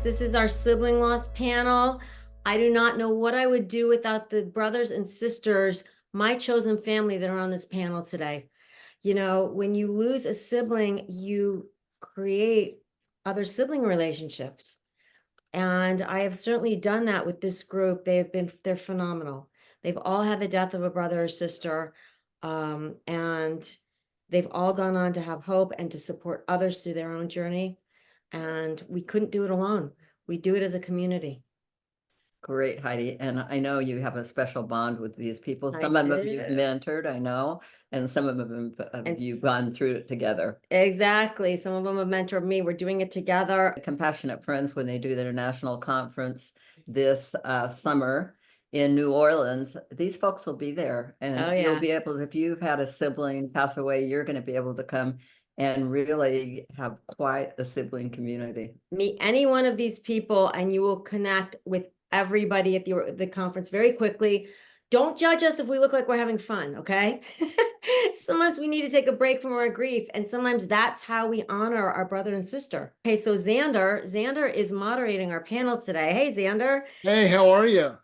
This is our sibling loss panel. I do not know what I would do without the brothers and sisters, my chosen family that are on this panel today. You know, when you lose a sibling, you create other sibling relationships. And I have certainly done that with this group. They're phenomenal. They've all had the death of a brother or sister. And they've all gone on to have hope and to support others through their own journey. And we couldn't do it alone. We do it as a community. Great, Heidi. And I know you have a special bond with these people. I Some of them do. you've mentored, I know, and some of them you've gone through it together. Exactly. Some of them have mentored me. We're doing it together. Compassionate Friends, when they do their national conference this summer in New Orleans, these folks will be there. And you'll be able to, if you've had a sibling pass away, you're going to be able to come and really have quite a sibling community. Meet any one of these people and you will connect with everybody at the conference very quickly. Don't judge us if we look like we're having fun, okay? Sometimes we need to take a break from our grief, and sometimes that's how we honor our brother and sister. Okay, so Xander is moderating our panel today. Hey, Xander. Hey, how are you?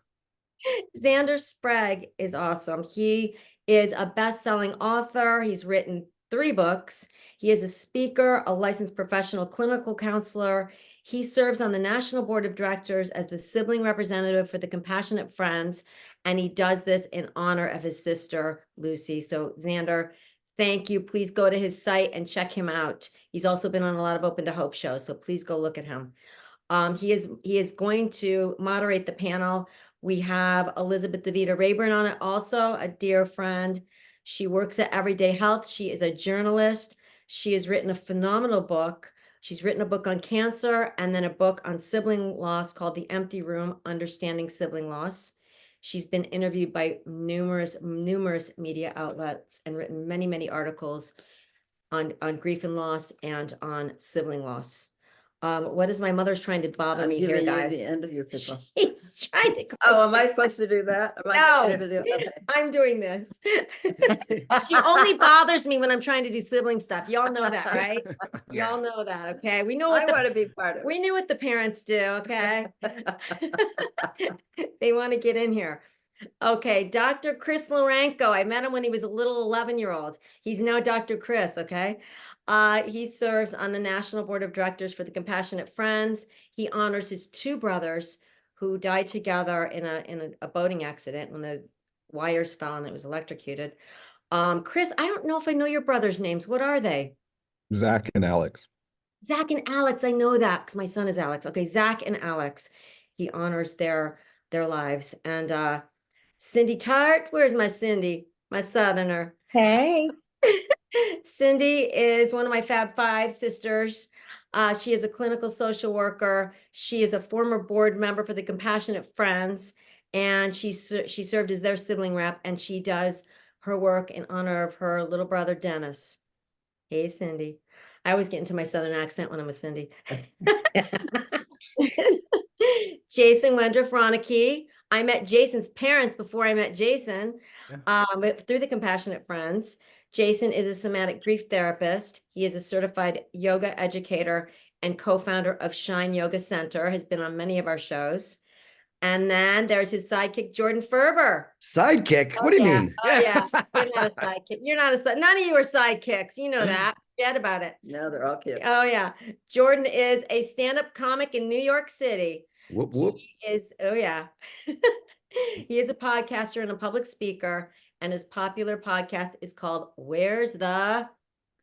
Xander Sprague is awesome. He is a best-selling author. He's written 3 books. He is a speaker, a licensed professional clinical counselor. He serves on the National Board of Directors as the sibling representative for the Compassionate Friends, and he does this in honor of his sister, Lucy. So, Xander, thank you. Please go to his site and check him out. He's also been on a lot of Open to Hope shows, so please go look at him. He is going to moderate the panel. We have Elizabeth DeVita Rayburn on it also, a dear friend. She works at Everyday Health. She is a journalist. She has written a phenomenal book. She's written a book on cancer and then a book on sibling loss called The Empty Room, Understanding Sibling Loss. She's been interviewed by numerous media outlets and written many, many articles on grief and loss and on sibling loss. What is my mother's trying to bother me here, guys? The end of your picture. She's trying to. Oh, am I supposed to do that? No, I'm doing this. She only bothers me when I'm trying to do sibling stuff. Y'all know that, right? Y'all know that, okay? We know what I want to be part of it. We knew what the parents do, okay? They want to get in here. Okay, Dr. Chris Lorenko. I met him when he was a little 11-year-old. He's now Dr. Chris, okay? He serves on the National Board of Directors for the Compassionate Friends. He honors his 2 brothers who died together in a boating accident when the wires fell and it was electrocuted. Chris, I don't know if I know your brothers' names. What are they? Zach and Alex. Zach and Alex, I know that because my son is Alex. Okay, Zach and Alex. He honors their lives. And Cindy Tart, where's my Cindy? My Southerner. Hey. Cindy is one of my Fab Five sisters. She is a clinical social worker. She is a former board member for the Compassionate Friends, and she served as their sibling rep, and she does her work in honor of her little brother, Dennis. Hey, Cindy. I always get into my Southern accent when I'm with Cindy. Jason Wendroff-Ronicky. I met Jason's parents before I met Jason, through the Compassionate Friends. Jason is a somatic grief therapist. He is a certified yoga educator and co-founder of Shine Yoga Center, has been on many of our shows. And then there's his sidekick, Jordan Ferber. Sidekick? What do you mean? Oh, yeah. You're not a sidekick. You're not a none of you are sidekicks. You know that. Forget about it. No, they're all kids. Oh, yeah. Jordan is a stand-up comic in New York City. Whoop, whoop. He is, oh, yeah. He is a podcaster and a public speaker, and his popular podcast is called Where's the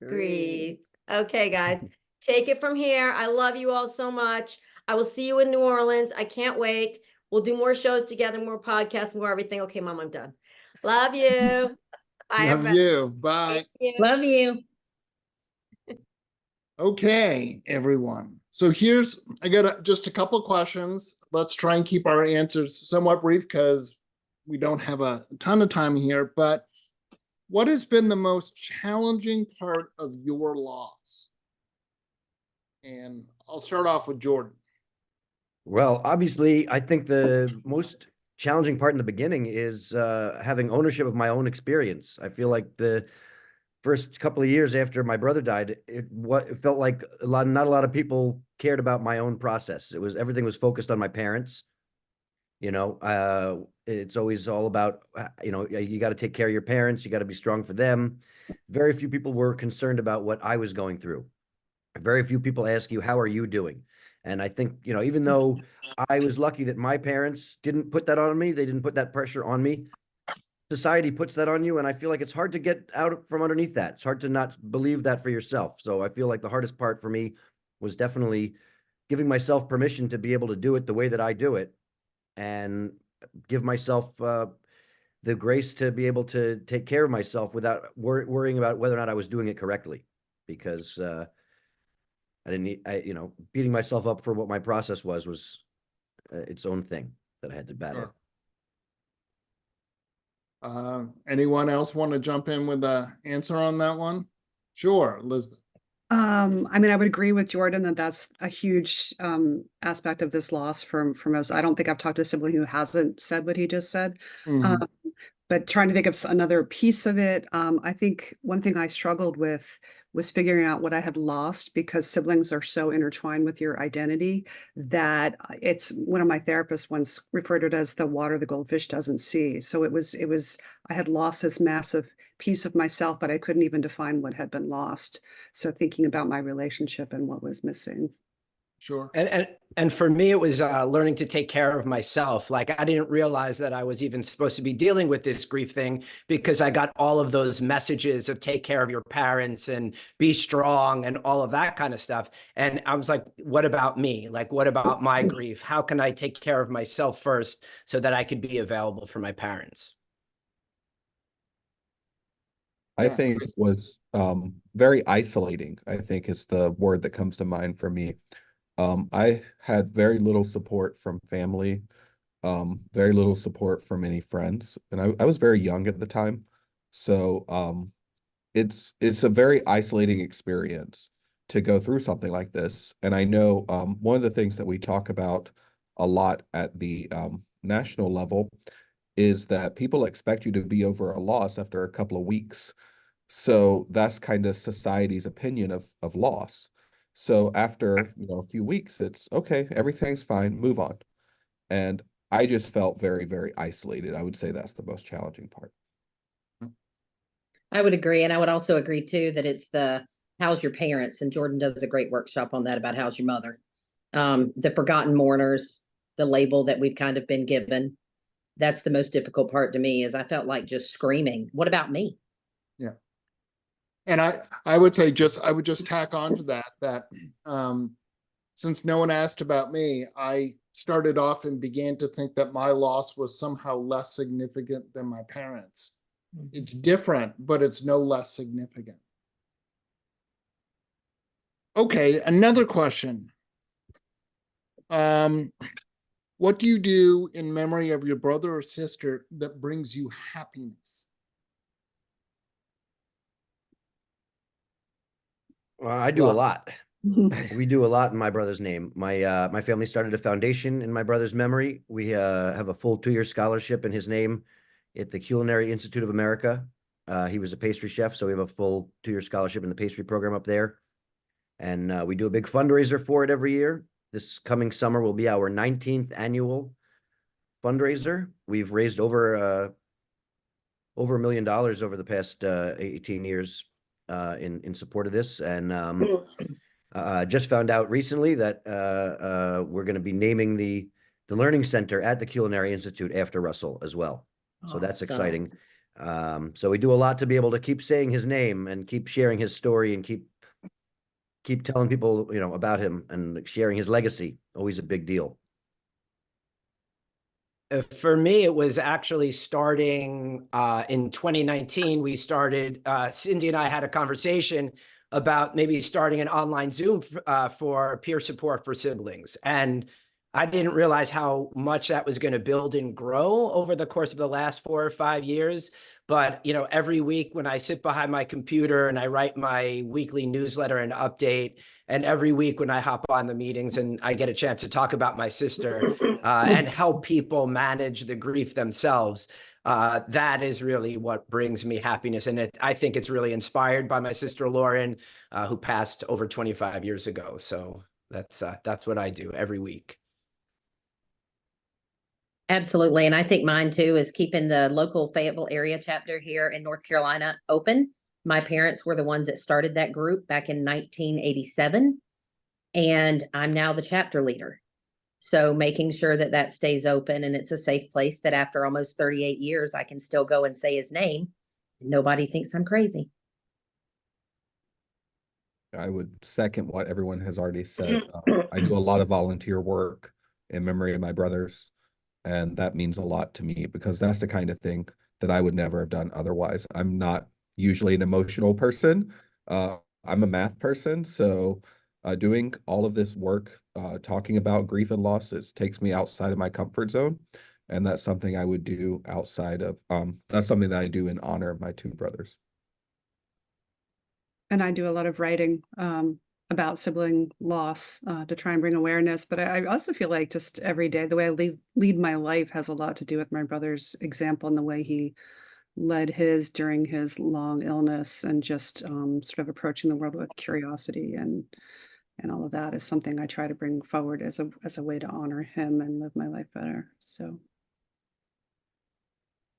Grief? Okay, guys, take it from here. I love you all so much. I will see you in New Orleans. I can't wait. We'll do more shows together, more podcasts, more everything. Okay, Mom, I'm done. Love you. Bye. Love you. Bye. Love you. Okay, everyone. So I got just a couple of questions. Let's try and keep our answers somewhat brief because we don't have a ton of time here. But what has been the most challenging part of your loss? And I'll start off with Jordan. Well, obviously, I think the most challenging part in the beginning is having ownership of my own experience. I feel like the first couple of years after my brother died, it felt like not a lot of people cared about my own process. Everything was focused on my parents. It's always all about, you got to take care of your parents. You got to be strong for them. Very few people were concerned about what I was going through. Very few people ask you, how are you doing? And I think, even though I was lucky that my parents didn't put that on me, they didn't put that pressure on me. Society puts that on you, and I feel like it's hard to get out from underneath that. It's hard to not believe that for yourself. So I feel like the hardest part for me was definitely giving myself permission to be able to do it the way that I do it, and give myself the grace to be able to take care of myself without worrying about whether or not I was doing it correctly. Because I didn't need, beating myself up for what my process was its own thing that I had to battle. Sure. Anyone else want to jump in with the answer on that one? Sure, Elizabeth. I mean, I would agree with Jordan that that's a huge aspect of this loss for most. I don't think I've talked to a sibling who hasn't said what he just said. Mhm. But trying to think of another piece of it, I think one thing I struggled with was figuring out what I had lost, because siblings are so intertwined with your identity that it's, one of my therapists once referred to it as the water the goldfish doesn't see. So it was, I had lost this massive piece of myself, but I couldn't even define what had been lost. So thinking about my relationship and what was missing. Sure. And for me, it was learning to take care of myself. Like, I didn't realize that I was even supposed to be dealing with this grief thing, because I got all of those messages of take care of your parents and be strong and all of that kind of stuff. And I was like, what about me? Like, what about my grief? How can I take care of myself first so that I could be available for my parents? I think it was very isolating, I think is the word that comes to mind for me. I had very little support from family, very little support from any friends, and I was very young at the time. So it's a very isolating experience to go through something like this. And I know one of the things that we talk about a lot at the national level is that people expect you to be over a loss after a couple of weeks. So that's kind of society's opinion of loss. So after, a few weeks, it's okay, everything's fine, move on. And I just felt very, very isolated. I would say that's the most challenging part. I would agree. And I would also agree too, that it's the, how's your parents? And Jordan does a great workshop on that, about how's your mother? The forgotten mourners, the label that we've kind of been given. That's the most difficult part to me, is I felt like just screaming, what about me? Yeah. And I would say I would just tack on to that since no one asked about me, I started off and began to think that my loss was somehow less significant than my parents. It's different, but it's no less significant. Okay, another question. What do you do in memory of your brother or sister that brings you happiness? I do a lot. We do a lot in my brother's name. My family started a foundation in my brother's memory. We have a full 2-year scholarship in his name at the Culinary Institute of America. He was a pastry chef, so we have a full 2-year scholarship in the pastry program up there. And we do a big fundraiser for it every year. This coming summer will be our 19th annual fundraiser. We've raised over $1 million over the past 18 years in support of this. And just found out recently that we're going to be naming the Learning Center at the Culinary Institute after Russell as well. So that's exciting. So we do a lot to be able to keep saying his name and keep sharing his story and keep telling people, about him and sharing his legacy. Always a big deal. For me, it was actually starting in 2019. We started, Cindy and I had a conversation about maybe starting an online Zoom for peer support for siblings. And I didn't realize how much that was going to build and grow over the course of the last 4 or 5 years. But, every week when I sit behind my computer and I write my weekly newsletter and update, and every week when I hop on the meetings and I get a chance to talk about my sister and help people manage the grief themselves, that is really what brings me happiness. And I think it's really inspired by my sister Lauren, who passed over 25 years ago. So that's what I do every week. Absolutely. And I think mine too is keeping the local Fayetteville area chapter here in North Carolina open. My parents were the ones that started that group back in 1987, and I'm now the chapter leader. So making sure that that stays open and it's a safe place that after almost 38 years, I can still go and say his name. Nobody thinks I'm crazy. I would second what everyone has already said. I do a lot of volunteer work in memory of my brothers, and that means a lot to me because that's the kind of thing that I would never have done otherwise. I'm not usually an emotional person. I'm a math person, so doing all of this work, talking about grief and losses takes me outside of my comfort zone. And that's something I would do outside of, that's something that I do in honor of my two brothers. And I do a lot of writing about sibling loss to try and bring awareness. But I also feel like just every day, the way I lead my life has a lot to do with my brother's example and the way he led his during his long illness, and just sort of approaching the world with curiosity and all of that is something I try to bring forward as a way to honor him and live my life better. So.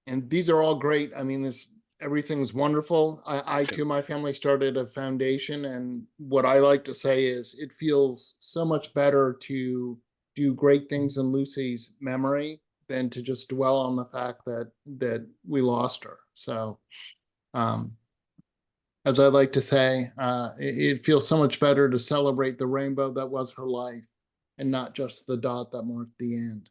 And these are all great. I mean, everything's wonderful. I too, my family started a foundation, and what I like to say is it feels so much better to do great things in Lucy's memory than to just dwell on the fact that we lost her. So, as I like to say, it feels so much better to celebrate the rainbow that was her life and not just the dot that marked the end.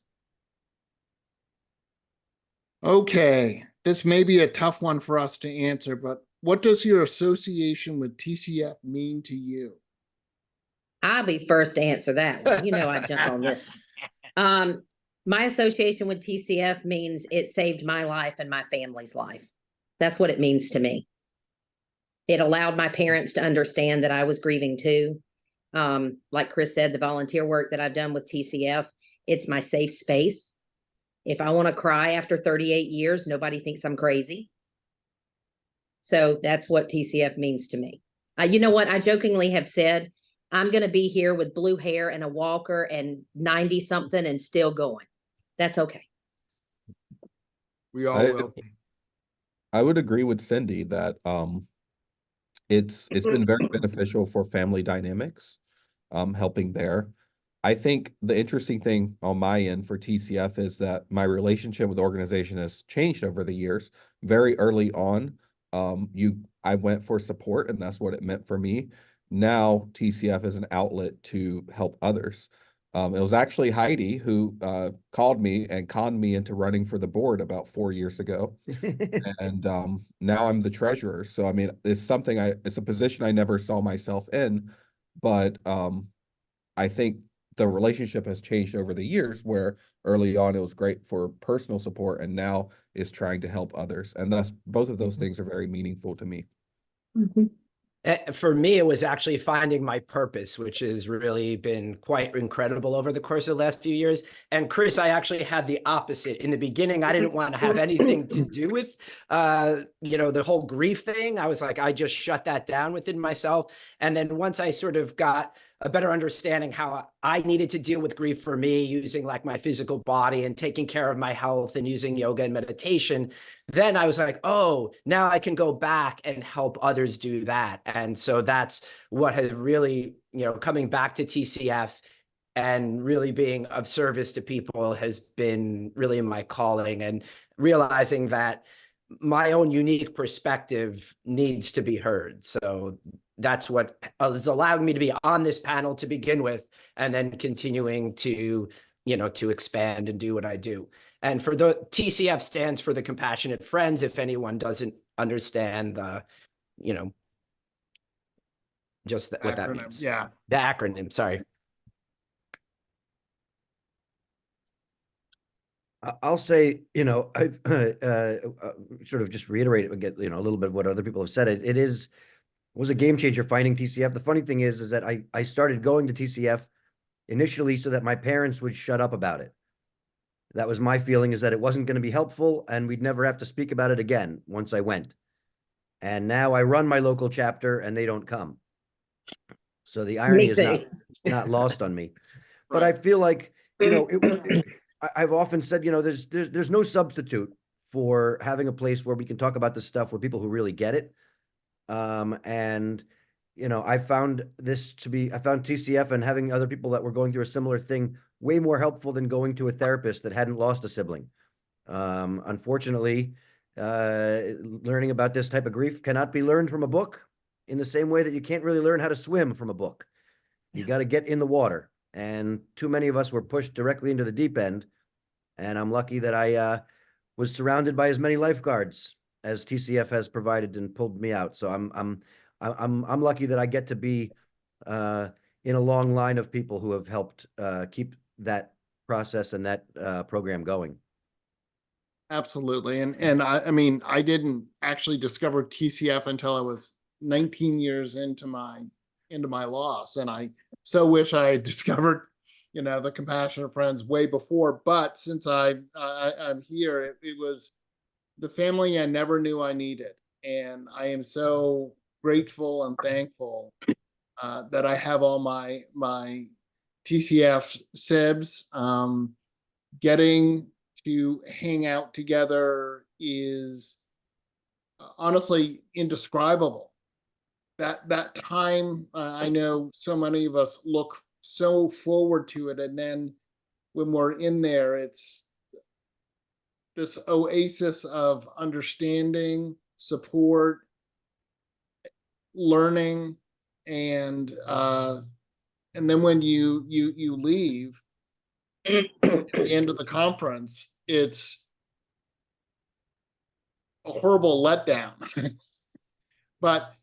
Okay, this may be a tough one for us to answer, but what does your association with TCF mean to you? I'll be first to answer that one. You know, I jump on this one. My association with TCF means it saved my life and my family's life. That's what it means to me. It allowed my parents to understand that I was grieving too. Like Chris said, the volunteer work that I've done with TCF, it's my safe space. If I want to cry after 38 years, nobody thinks I'm crazy. So that's what TCF means to me. You know what? I jokingly have said, I'm going to be here with blue hair and a walker and 90 something and still going. That's okay. We all will be. I would agree with Cindy that it's been very beneficial for family dynamics, helping there. I think the interesting thing on my end for TCF is that my relationship with the organization has changed over the years. Very early on, I went for support, and that's what it meant for me. Now TCF is an outlet to help others. It was actually Heidi who called me and conned me into running for the board about 4 years ago. And now I'm the treasurer. So, I mean, it's a position I never saw myself in, but I think the relationship has changed over the years, where early on it was great for personal support and now is trying to help others. And thus both of those things are very meaningful to me. Mm-hmm. For me, it was actually finding my purpose, which has really been quite incredible over the course of the last few years. And Chris, I actually had the opposite. In the beginning, I didn't want to have anything to do with, the whole grief thing. I was like, I just shut that down within myself. And then once I sort of got a better understanding how I needed to deal with grief for me, using like my physical body and taking care of my health and using yoga and meditation, then I was like, oh, now I can go back and help others do that. And so that's what has really, coming back to TCF and really being of service to people has been really my calling, and realizing that my own unique perspective needs to be heard. So that's what is allowing me to be on this panel to begin with, and then continuing to, to expand and do what I do. And for the TCF stands for the Compassionate Friends, if anyone doesn't understand the, just what that means. Yeah. The acronym, sorry. I'll say, I sort of just reiterate again, a little bit of what other people have said. It was a game changer finding TCF. The funny thing is that I started going to TCF initially so that my parents would shut up about it. That was my feeling, is that it wasn't going to be helpful and we'd never have to speak about it again once I went. And now I run my local chapter and they don't come. So the irony Me is too. not lost on me. But I feel like, I've often said, there's no substitute for having a place where we can talk about this stuff with people who really get it. And I found TCF and having other people that were going through a similar thing way more helpful than going to a therapist that hadn't lost a sibling. Unfortunately, learning about this type of grief cannot be learned from a book in the same way that you can't really learn how to swim from a book. You got to get in the water. And too many of us were pushed directly into the deep end. And I'm lucky that I was surrounded by as many lifeguards as TCF has provided and pulled me out. So I'm lucky that I get to be in a long line of people who have helped keep that process and that program going. Absolutely. And I mean, I didn't actually discover TCF until I was 19 years into my loss. And I so wish I had discovered, the Compassionate Friends way before. But since I'm here, it was the family I never knew I needed. And I am so grateful and thankful that I have all my TCF sibs. Getting to hang out together is honestly indescribable. That time, I know so many of us look so forward to it, and then when we're in there, it's this oasis of understanding, support, learning, and then when you leave at the end of the conference, it's a horrible letdown. but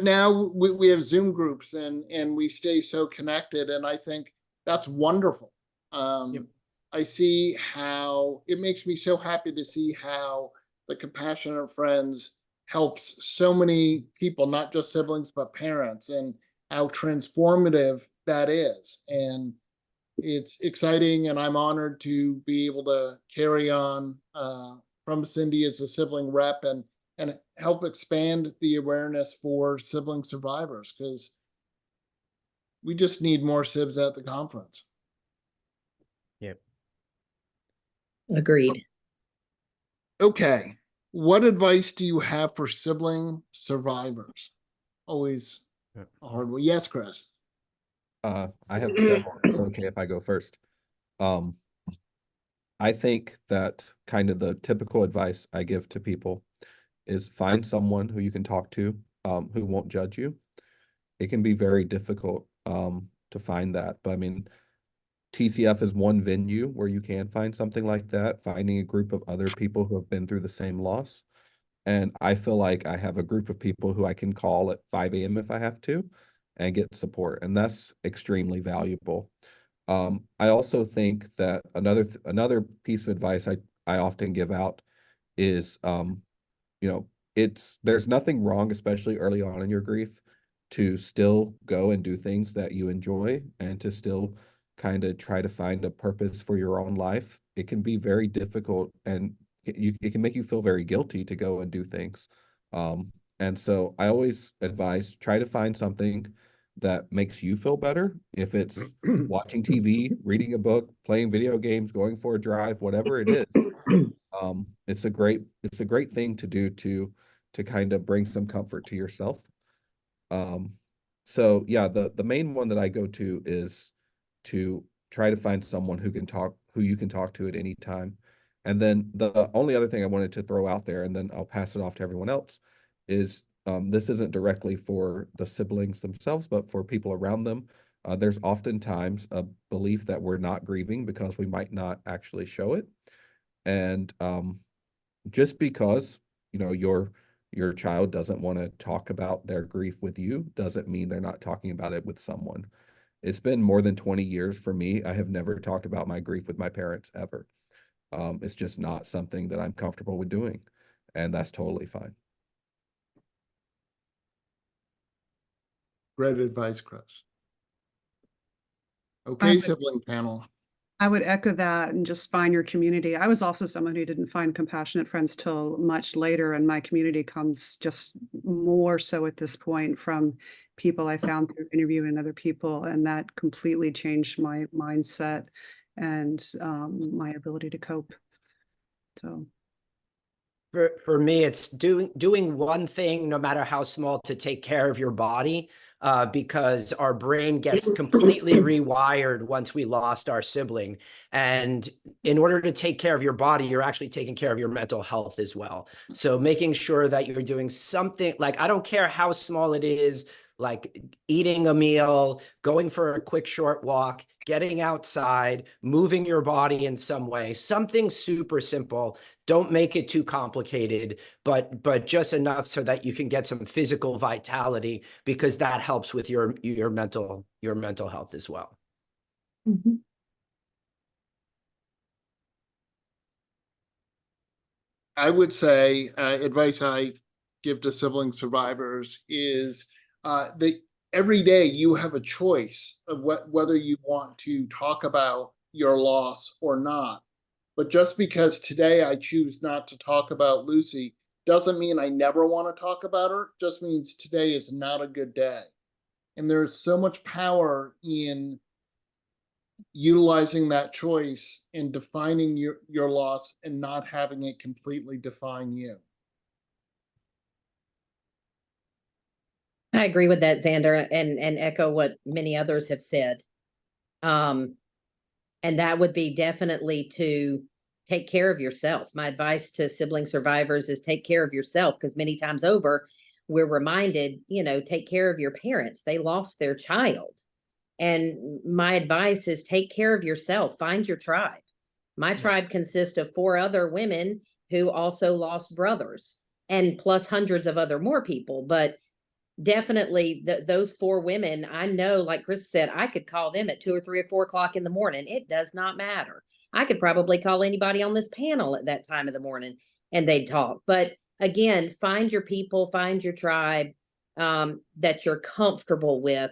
now we have Zoom groups and we stay so connected, and I think that's wonderful. Yep. I see how it makes me so happy to see how the Compassionate Friends helps so many people, not just siblings but parents, and how transformative that is. And it's exciting, and I'm honored to be able to carry on from Cindy as a sibling rep and help expand the awareness for sibling survivors, because we just need more sibs at the conference. Yep. Agreed. Okay. What advice do you have for sibling survivors? Always a hard one. Yes, Chris. I have several. It's okay if I go first. I think that kind of the typical advice I give to people is find someone who you can talk to, who won't judge you. It can be very difficult to find that, but I mean, TCF is one venue where you can find something like that, finding a group of other people who have been through the same loss. And I feel like I have a group of people who I can call at 5 a.m. if I have to and get support. And that's extremely valuable. I also think that another piece of advice I often give out is, there's nothing wrong, especially early on in your grief, to still go and do things that you enjoy and to still kind of try to find a purpose for your own life. It can be very difficult, and it can make you feel very guilty to go and do things. And so I always advise, try to find something that makes you feel better. If it's watching TV, reading a book, playing video games, going for a drive, whatever it is, it's a great thing to do to kind of bring some comfort to yourself. So yeah, the main one that I go to is to try to find someone who you can talk to at any time. And then the only other thing I wanted to throw out there, and then I'll pass it off to everyone else, is this isn't directly for the siblings themselves, but for people around them. There's oftentimes a belief that we're not grieving because we might not actually show it. And just because, your child doesn't want to talk about their grief with you doesn't mean they're not talking about it with someone. It's been more than 20 years for me. I have never talked about my grief with my parents ever. It's just not something that I'm comfortable with doing, and that's totally fine. Great advice, Chris. Okay, sibling panel. I would echo that and just find your community. I was also someone who didn't find compassionate friends till much later, and my community comes just more so at this point from people I found through interviewing other people, and that completely changed my mindset and my ability to cope. So. For me, it's doing one thing, no matter how small, to take care of your body, because our brain gets completely rewired once we lost our sibling. And in order to take care of your body, you're actually taking care of your mental health as well. So making sure that you're doing something, like, I don't care how small it is, like eating a meal, going for a quick short walk, getting outside, moving your body in some way, something super simple. Don't make it too complicated, but just enough so that you can get some physical vitality, because that helps with your mental health as well. Mm-hmm. I would say advice I give to sibling survivors is that every day you have a choice of whether you want to talk about your loss or not. But just because today I choose not to talk about Lucy doesn't mean I never want to talk about her. It just means today is not a good day. And there's so much power in utilizing that choice and defining your loss and not having it completely define you. I agree with that, Xander, and echo what many others have said. And that would be definitely to take care of yourself. My advice to sibling survivors is take care of yourself, because many times over, we're reminded, take care of your parents. They lost their child. And my advice is take care of yourself. Find your tribe. My tribe consists of 4 other women who also lost brothers, and plus hundreds of other more people. But definitely those 4 women, I know, like Chris said, I could call them at 2 or 3 or 4 o'clock in the morning. It does not matter. I could probably call anybody on this panel at that time of the morning and they'd talk. But again, find your people, find your tribe that you're comfortable with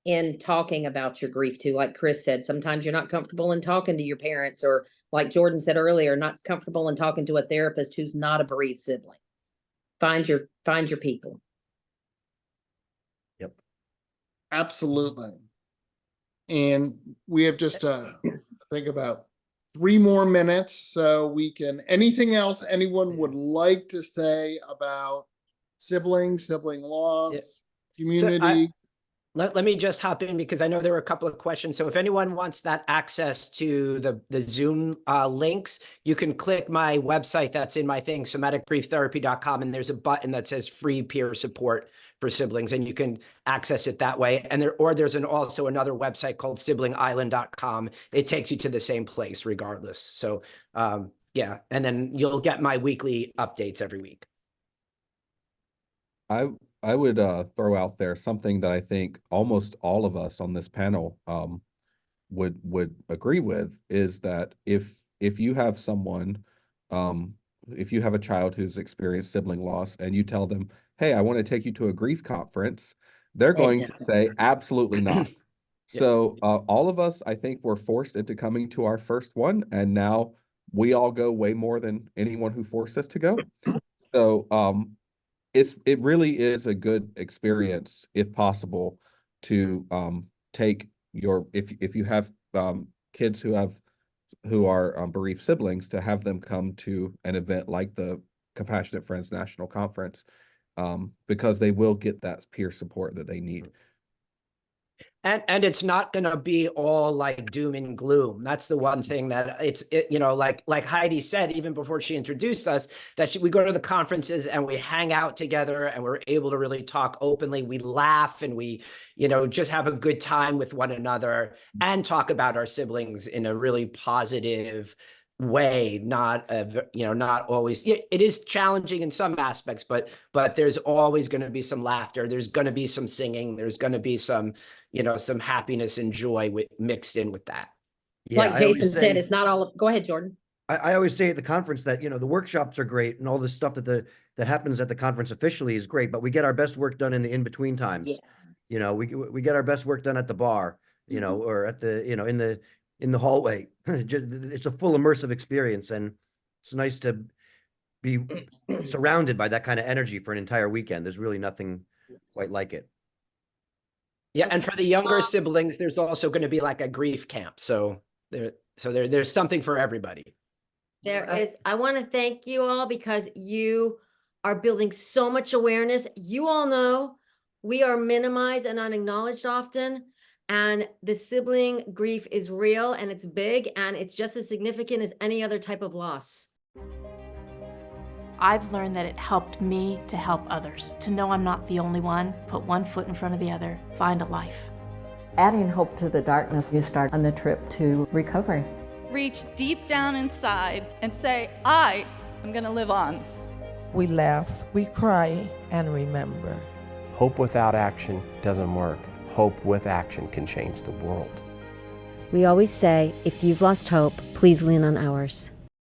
in talking about your grief to. Like Chris said, sometimes you're not comfortable in talking to your parents, or like Jordan said earlier, not comfortable in talking to a therapist who's not a bereaved sibling. Find your people. Yep. Absolutely. And we have just I think about 3 more minutes, so we can, anything else anyone would like to say about sibling loss, community? Let me just hop in, because I know there were a couple of questions. So if anyone wants that access to the Zoom links, you can click my website that's in my thing, somaticgrieftherapy.com, and there's a button that says free peer support for siblings, and you can access it that way. And there's also another website called siblingisland.com. It takes you to the same place regardless. So yeah, and then you'll get my weekly updates every week. I would throw out there something that I think almost all of us on this panel would agree with, is that if you have someone, if you have a child who's experienced sibling loss and you tell them, hey, I want to take you to a grief conference, they're going to say absolutely not. So all of us, I think, were forced into coming to our first one, and now we all go way more than anyone who forced us to go. So it really is a good experience, if possible, to take your, if you have kids who are bereaved siblings, to have them come to an event like the Compassionate Friends National Conference, because they will get that peer support that they need. And it's not going to be all like doom and gloom. That's the one thing that like Heidi said, even before she introduced us, that we go to the conferences and we hang out together and we're able to really talk openly. We laugh and we, just have a good time with one another and talk about our siblings in a really positive way. Not always. It is challenging in some aspects, but there's always going to be some laughter. There's going to be some singing. There's going to be some happiness and joy mixed in with that. Yeah, Like Jason said, it's not all. Go ahead, Jordan. I always say at the conference that, the workshops are great and all the stuff that happens at the conference officially is great, but we get our best work done in the in-between times. Yeah. We get our best work done at the bar, or at the, in the hallway. It's a full immersive experience, and it's nice to be surrounded by that kind of energy for an entire weekend. There's really nothing quite like it. Yeah, and for the younger siblings, there's also going to be like a grief camp. So there's something for everybody. There is. I want to thank you all because you are building so much awareness. You all know we are minimized and unacknowledged often, and the sibling grief is real and it's big, and it's just as significant as any other type of loss. I've learned that it helped me to help others, to know I'm not the only one, put one foot in front of the other, find a life. Adding hope to the darkness, you start on the trip to recovery. Reach deep down inside and say, I am going to live on. We laugh, we cry, and remember. Hope without action doesn't work. Hope with action can change the world. We always say, if you've lost hope, please lean on ours.